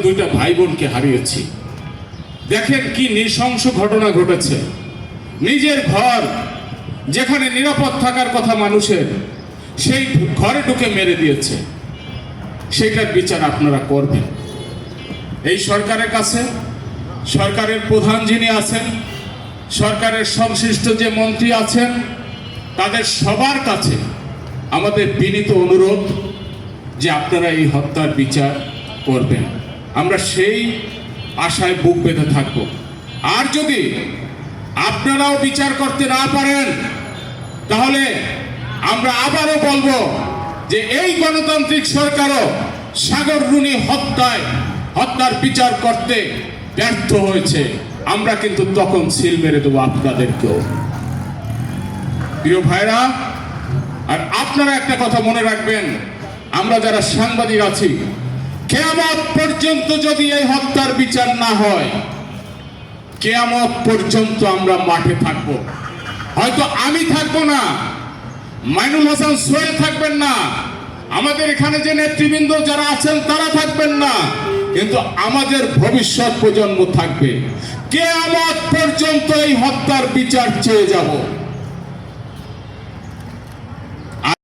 দুইটা ভাই বোনকে হারিয়েছি। দেখেন কি নৃশংস ঘটনা ঘটেছে। নিজের ঘর যেখানে নিরাপদ থাকার কথা মানুষের, সেই ঘরে ঢুকে মেরে দিয়েছে। সেইটার বিচার আপনারা করবেন। এই সরকারের কাছে, সরকারের প্রধান যিনি আছেন, সরকারের সংশ্লিষ্ট যে মন্ত্রী আছেন, তাদের সবার কাছে আমাদের বিনীত অনুরোধ যে আপনারা এই হত্যার বিচার করবেন। আমরা সেই আশায় বুক বেঁধে থাকব। আর যদি আপনারাও বিচার করতে না পারেন, তাহলে আমরা আবারও বলবো যে এই গণতান্ত্রিক সরকারও সাগর রুনি হত্যার বিচার করতে ব্যর্থ হয়েছে। আমরা কিন্তু তখন সিল মেরে দেবো আপনাদেরকেও। প্রিয় ভাইরা, আর আপনারা একটা কথা মনে রাখবেন, আমরা যারা সাংবাদিক আছি, কিয়ামত পর্যন্ত যদি এই হত্যার বিচার না হয়, কিয়ামত পর্যন্ত আমরা মাঠে থাকব। হয়তো আমি থাকবো না, মাইনুল হাসান সোহেল থাকবেন না, আমাদের এখানে যে নেতৃবৃন্দ যারা আছেন তারা থাকবেন না, কিন্তু আমাদের ভবিষ্যৎ প্রজন্ম থাকবে। কিয়ামত পর্যন্ত এই হত্যার বিচার চেয়ে যাব।